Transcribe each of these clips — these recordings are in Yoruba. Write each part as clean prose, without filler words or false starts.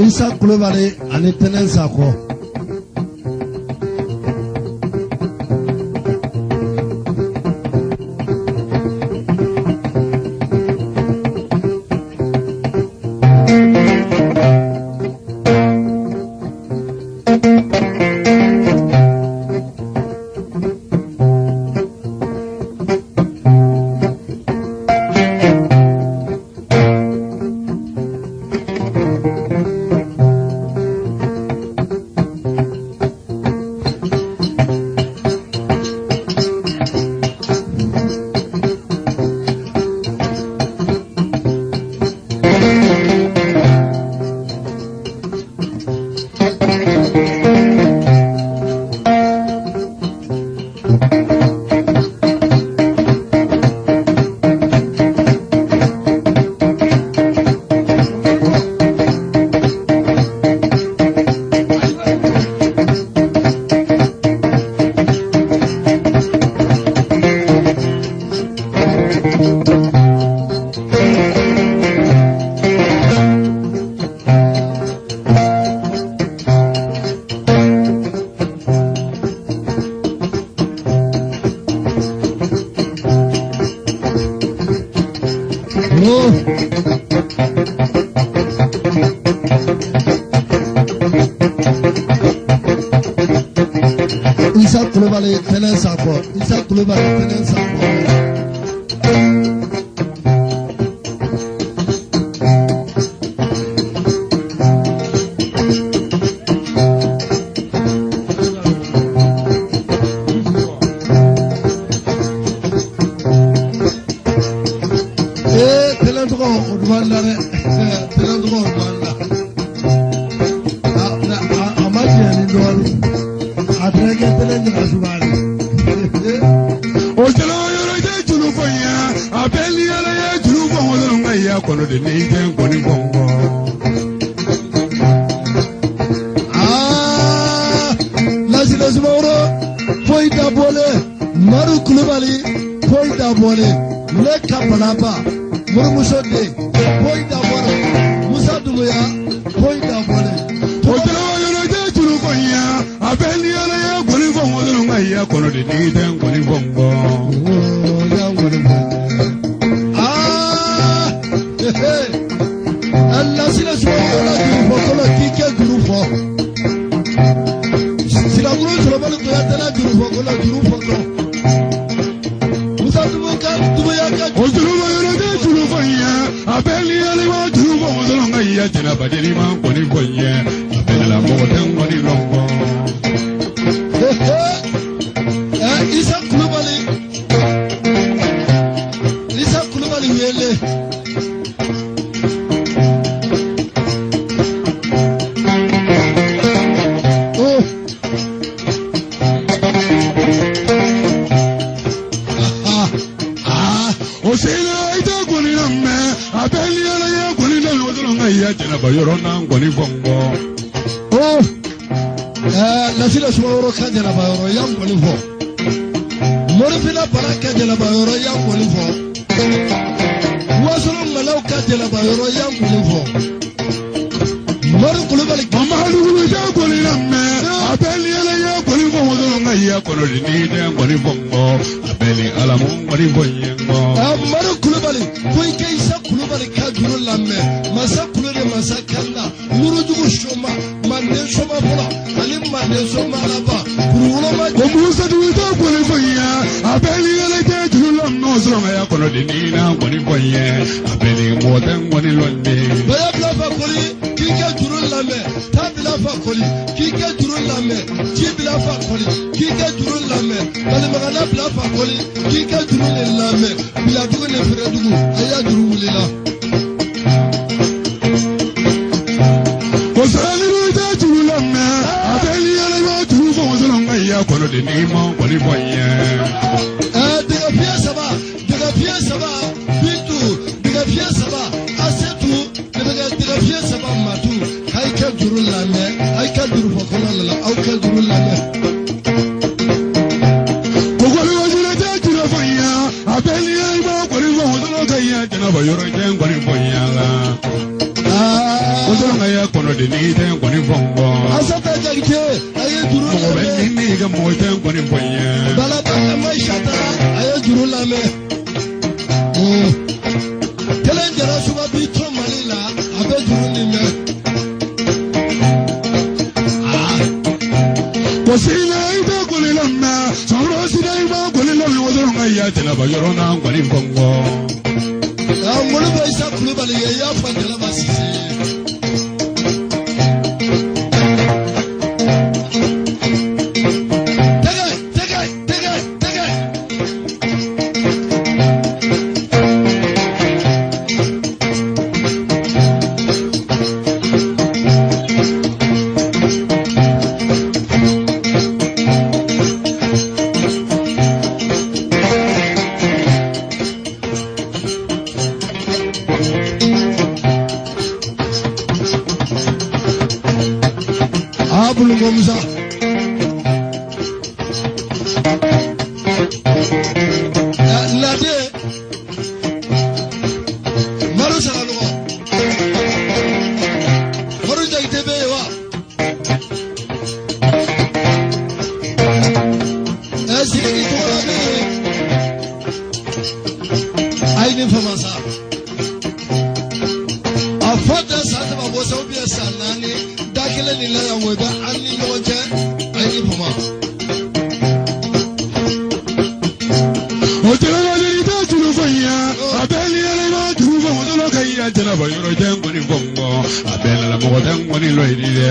Isa Kulubali ani Tenensa ko. Isa Kulubali Tenensa ko. Isa Kulubali Tenensa ko. Maru Kulubali, Poida Bole, Leka Palapa, Murmusode, Poida Bole, Musa Duya, Poida Bole. Poida Tulukoya, Abelia, Bolivonga, Colony, and Bolivongo. And Lassina Swalla, Kika Grupo. Silaguru, Robert, Grupo. Isa Kulubali Yele. Nasila Suoro Kajala Bayoro, young Bolivo. Morifina Paraka Jala Bayoro, young Bolivo. Wasn't Malau Kajala Bayoro, young Bolivo. Morikulubali, Mamalu, Abelia, Bolivo, Colony, and Bolivo, Abeli Alamon, Bolivo. Marukulubali, Puike Sakulubali Kajuru Lame, Masakule Masakanda, Muruju Shoma, Mande Shoma Bola, Alim Mande Shoma Lava, Puruma, Musa do it up for you. boye abeli moden woni londe baya bila fa koli kike juru lame ta bila fa koli kike juru lame ji bila fa koli kike juru lame bali magana bila fa koli kike juru lame bila dugu ne fere dugu aya juru wulila kosali ruja juru lame abeli yele wa juru fo wozolo ngaya kono de ni mo koli boye daga fiye saba bintu daga fiye saba asetu daga fiye saba matu hay ka juru lame hay ka juru fakona la au ka juru lame kokoli wajura ta juru fanya abeli ay ba koli fo wozolo ngaya jana ba yoro jen koli boye la wozolo ngaya kono de ni ten koli fongo asata jagite ay juru lame ni ga mo ten koli boye bala ba mai shata ay juru lame kelen jara suba bi to malila abe juru ni me kosina ida kulila na soro sida ida kulila mi wazoro ngaya tena ba yoro na ngwani bongo mulu ba isa kulubali ya fa jala ba sisi Musa Nade Maru Salano Maru Jagtebe wa Asiri Torabe Aini Famasa Afada Sata Babosa Ubia Sanani Dakile Nila Weba Ani Noja Aini Fama Jana ba yoro jen ngoni bongo abena la mo den ngoni loidi de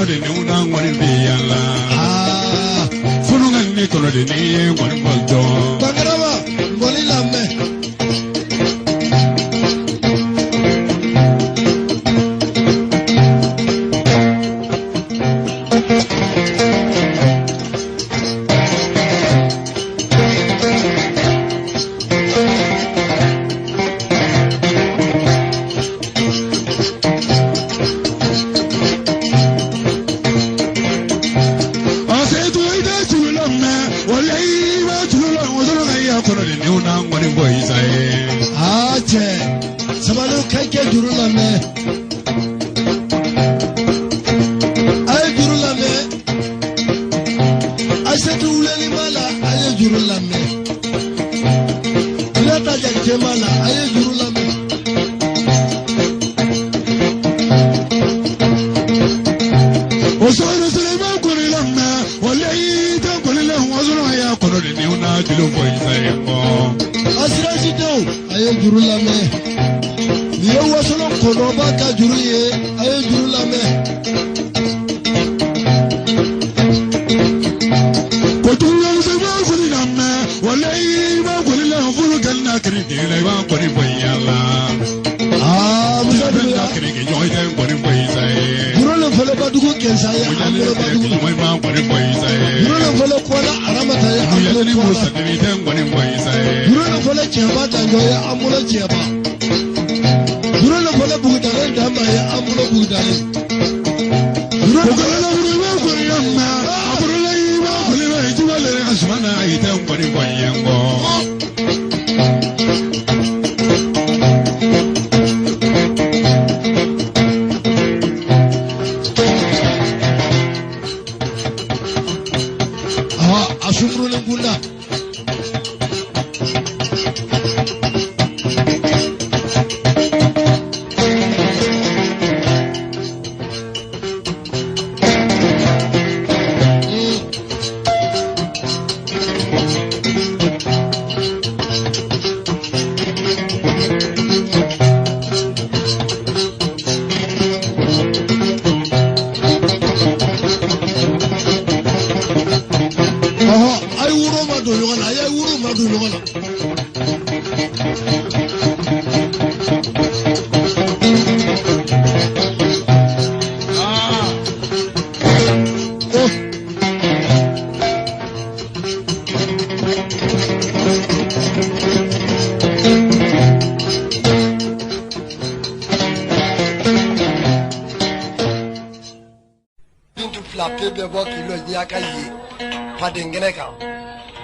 kono de una ngwani biyala funu ngani kono de ni ngwani bolto Bagaraba ngoli lamme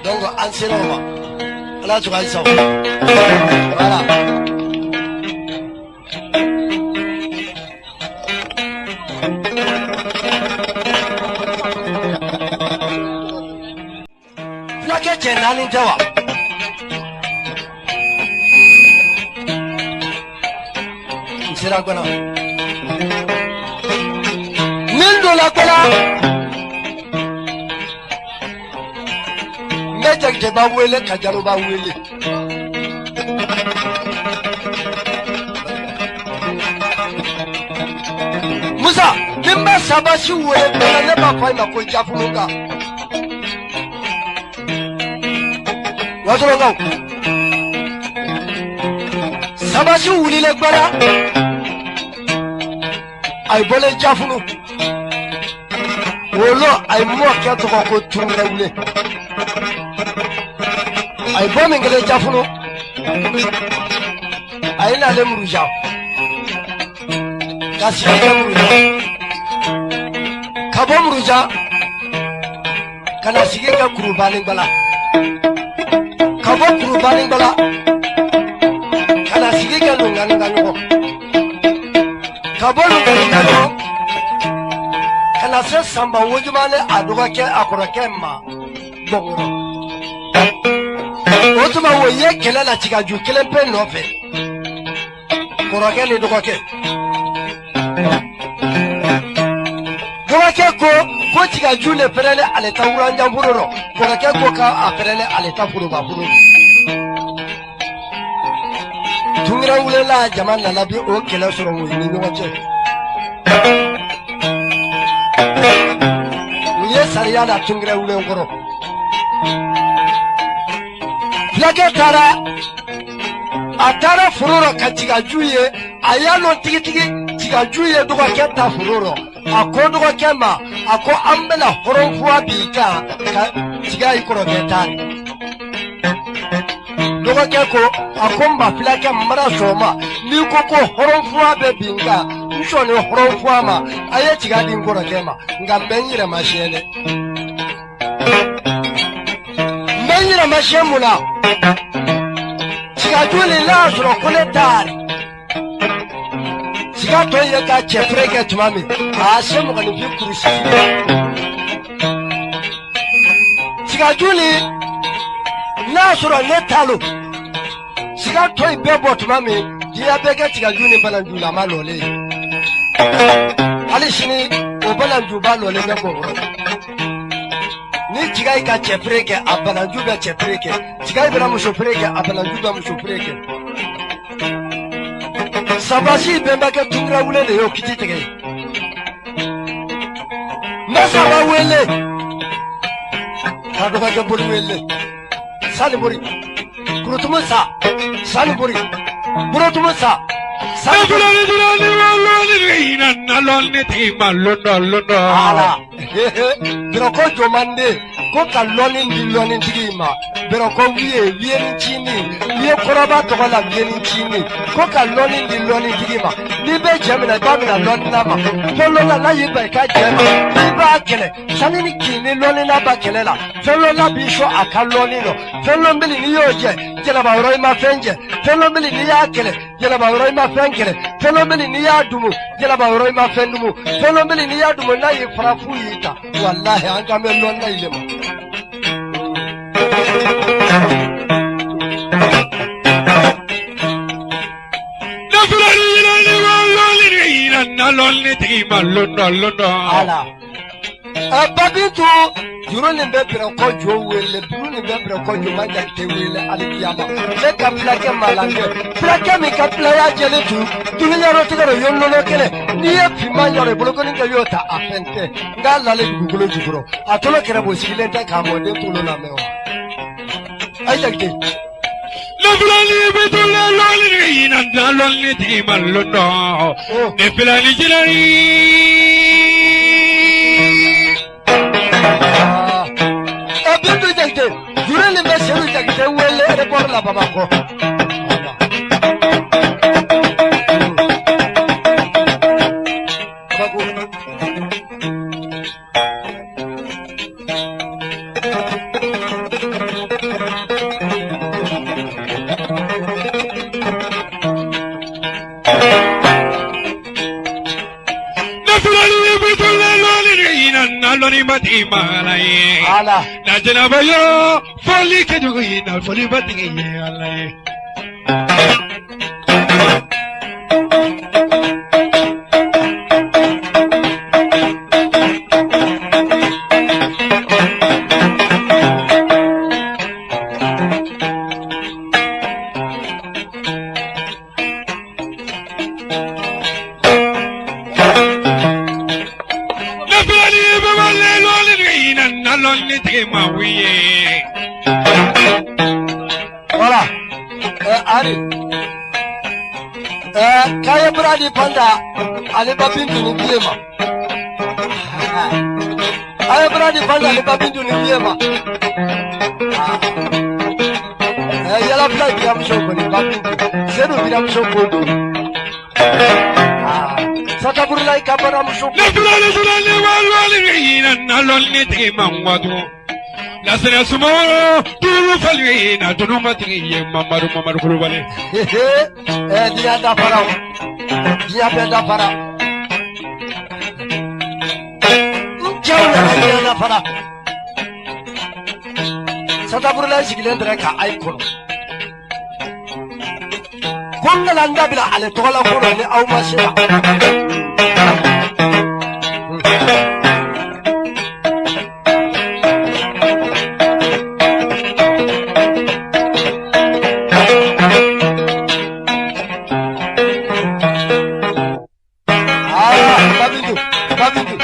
donc anciennement ala tu vas voilà plaqué chenani jawa sera kono $1000 kola Jagde ba wele kajaro ba wele Musa kimba sabashi wele bela ne ba fai mako jafunga Wasolonga Sabashi wuli le gbara ay bole jafunu Wolo ay mo kato ko tunga wule ay bo mengele jafuno ay na le muruja kasi ya muruja kabo muruja kana sige ka kurubani bala kabo kurubani bala kana sige ka lungani ngano kabo lungani kana se samba wojumale aduga ke akora ke ma bongoro Otuma woye kele la chikaju kele pe nofe Korake ni dokoke Korake ko chikaju le perele aleta uranja buroro Korake ko ka aperele aleta furu bafuru Tungira ulela jamana labi o kele soro woye ni dokoke Mariana Tungre Ulengoro. Flaketara Atara Furoro Katigajuye, Ayano Tiki Tigajuye Dugaketa Furoro, Akodo Kema, Ako Ambela Horofua Bika, Tigai Koroketari. Dugakeko, Akomba Flaka Marasoma, Nukoko Horofua Bebinga, Ushon Horofuama, Ayatigadin Korokema, Gambeni Machine. Menira Machemuna. Sigajuli Lazaro Coletari Sigato Yaga Chefrega to Mammy, Asem when you cruise. Sigajuli Lazaro Netalo Sigato Bebo to Mammy, Diabega Sigajuni Balandula Malole Alishini, Obalanjubalo Lego. Ni tigai ka chefreke abalanjuba chefreke tigai bra mushofreke abalanjuba mushofreke sabasi bemba ka tungra wule yo kititege masaba wele hado ka bol wele salibori kurutumusa salibori burutumusa Salibori durani nalone tima londo ala Beroko Jomande, Coca Lonin Tigima, Beroko Vie Chini, Vie Koraba Tola Vie Chini, Coca Lonin Tigima, Libe Gemina Babina Lonama, Tolola Layiba Kajama, Liba Kele, Sanini Kini Lonina Bakelela, Tolola Bisho Akalonino, Tolomili Nioje, Jelabaroima Fenge, Tolomili Niakele, Jelabaroima Fenkele, Tolomili Niadumu, Jelabaroima Fendumu, Tolomili Niadumu Nai Frafuita. Wallahi an kame lonna ilema nalone tima londo ala babitu juroni mbebira ko jowele duruni mbebira ko jomanja tewele alikiyama le kaplake malange plake mi kaplaya jeletu dunya rotigaro yonno kele niye pimanyore bolokoni ngayota apente ngala le gugulo juguro atolo kera bosigile ta kamode tulo na mewa ayagde Nefilani betulle lolini nalone tima londo Nefilani jilani Abindu jagde jurele meselu jagde wele report la babako Naloni mati malai ala najna bayo foli ke jogi na foli bati alai Voilà. Allez. Kaya Brady Panda, allez babindu ni biema. Kaya Brady Panda, allez babindu ni biema. Yala play biam shoko ni babindu. Zero biam shoko. Sata burlai kabara shoko. Nefilani walwali naloni tima wadu Nasra sumoro turu falina tunu mati mamaru kulubale dia da para dia beda para jauh dia da para sata burla sigilen ka ay kono konga landa bila ale tola kono ni aw masira Babindu